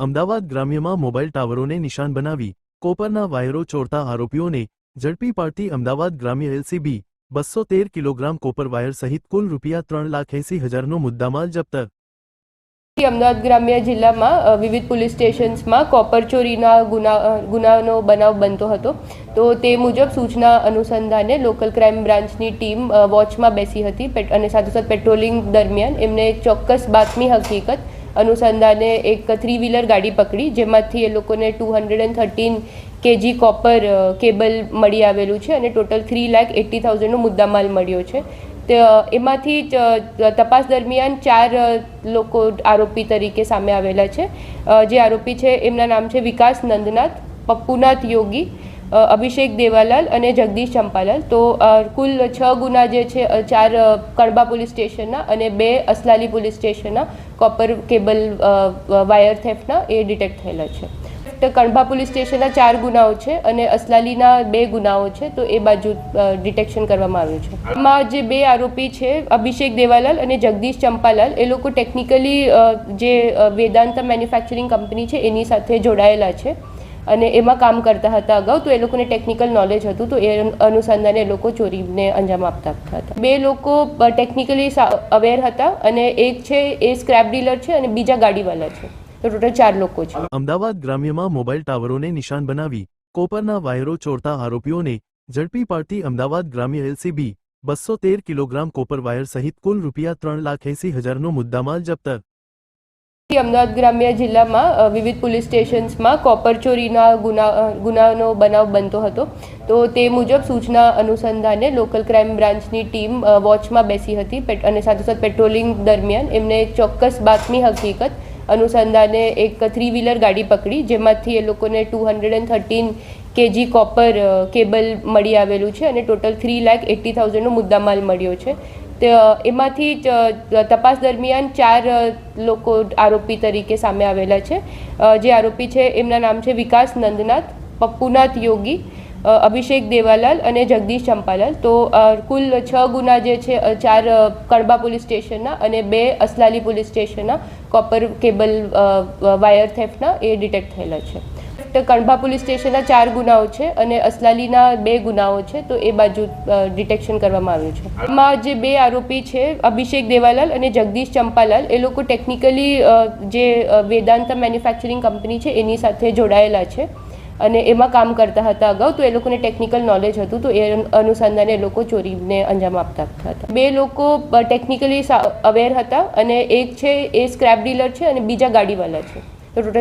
Ahmedabad ગ્રામ્યમાં mobile ટાવરોને નિશાન બનાવી કોપરના વાયરો ચોરતા આરોપીઓને ઝડપી પાડતી અમદાવાદ ગ્રામ્ય એલસીબી 213 કિલોગ્રામ કોપર વાયર સહિત કુલ ₹3,80,000નો મુદ્દામાલ જપ્ત। અમદાવાદ ગ્રામ્ય જિલ્લામાં વિવિધ પોલીસ સ્ટેશન્સમાં કોપર ચોરીના ગુનાનો બનાવ બનતો હતો, તો તે મુજબ સૂચના અનુસંધાને લોકલ ક્રાઇમ બ્રાન્ચની ટીમ વોચમાં બેસી હતી અને સાથોસાથ પેટ્રોલિંગ દરમિયાન એમને એક ચોક્કસ બાતમી હકીકત અનુસંધાને એક 3-વ્હીલર ગાડી પકડી, જેમાંથી એ લોકોને 213 kg કોપર કેબલ મળી આવેલું છે અને ટોટલ 3,80,000નો મુદ્દામાલ મળ્યો છે। એમાંથી તપાસ દરમિયાન 4 લોકો આરોપી તરીકે સામે આવેલા છે। જે આરોપી છે એમના નામ છે વિકાસ નંદનાથ, પપ્પુનાથ યોગી, અભિષેક દેવાલાલ અને જગદીશ ચંપાલાલ। તો કુલ 6 ગુના જે છે 4 કડબા પોલીસ સ્ટેશનના અને 2 અસલાલી પોલીસ સ્ટેશનના કોપર કેબલ વાયર થેફ્ટના એ ડિટેક્ટ થયેલા છે। કડબા પોલીસ સ્ટેશનના 4 ગુનાઓ છે અને અસલાલીના 2 ગુનાઓ છે, તો એ બાજુ ડિટેક્શન કરવામાં આવ્યું છે। એમાં જે 2 આરોપી છે અભિષેક દેવાલાલ અને જગદીશ ચંપાલાલ, એ લોકો ટેકનિકલી જે વેદાંતા મેન્યુફેક્ચરિંગ કંપની છે એની સાથે જોડાયેલા છે અને એમાં કામ કરતા હતા અગાઉ, તો એ લોકોને ટેકનિકલ નોલેજ હતું, તો એ અનુસંધાને એ લોકો ચોરીને અંજામ આપતા હતા। 2 લોકો ટેકનિકલી અવેર હતા અને એક છે એ સ્ક્રેપ ડીલર છે અને બીજા ગાડીવાલા છે, તો ટોટલ 4 લોકો છે। અમદાવાદ ગ્રામ્યમાં મોબાઈલ ટાવરોને નિશાન બનાવી કોપરના વાયરો ચોરતા આરોપીઓને ઝડપી પાડતી અમદાવાદ ગ્રામ્ય એલસીબી 213 કિલોગ્રામ કોપર વાયર સહિત કુલ ₹3,80,000નો મુદ્દામાલ જપ્ત। અમદાવાદ ગ્રામ્ય જિલ્લામાં વિવિધ પોલીસ સ્ટેશન્સમાં કોપર ચોરીના ગુનાનો બનાવ બનતો હતો, તો તે મુજબ સૂચના અનુસંધાને લોકલ ક્રાઇમ બ્રાન્ચની ટીમ વોચમાં બેસી હતી અને સાથોસાથ પેટ્રોલિંગ દરમિયાન એમને એક ચોક્કસ બાતમી હકીકત અનુસંધાને એક 3-વ્હીલર ગાડી પકડી, જેમાંથી એ લોકોને 213 kg કોપર કેબલ મળી આવેલું છે અને ટોટલ 3,80,000નો મુદ્દામાલ મળ્યો છે। એમાંથી તપાસ દરમિયાન 4 લોકો આરોપી તરીકે સામે આવેલા છે। જે આરોપી છે એમના નામ છે વિકાસ નંદનાથ, પપ્પુનાથ યોગી, અભિષેક દેવાલાલ અને જગદીશ ચંપાલાલ। તો કુલ 6 ગુના જે છે 4 કડબા પોલીસ સ્ટેશનના અને 2 અસલાલી પોલીસ સ્ટેશનના કોપર કેબલ વાયર થેફ્ટના એ ડિટેક્ટ થયેલા છે। કડબા પોલીસ સ્ટેશનના 4 ગુનાઓ છે અને અસલાલીના 2 ગુનાઓ છે, તો એ બાજુ ડિટેક્શન કરવામાં આવ્યું છે। એમાં જે 2 આરોપી છે અભિષેક દેવાલાલ અને જગદીશ ચંપાલાલ, એ લોકો ટેકનિકલી જે વેદાંતા મેન્યુફેક્ચરિંગ કંપની છે એની સાથે જોડાયેલા છે અને એમાં કામ કરતા હતા અગાઉ, તો એ લોકોને ટેકનિકલ નોલેજ હતું, તો એ અનુસંધાને એ લોકો ચોરીને અંજામ આપતા હતા। 2 લોકો ટેકનિકલી અવેર હતા અને એક છે એ સ્ક્રેપ ડીલર છે અને બીજા ગાડીવાલા છે, તો ટોટલ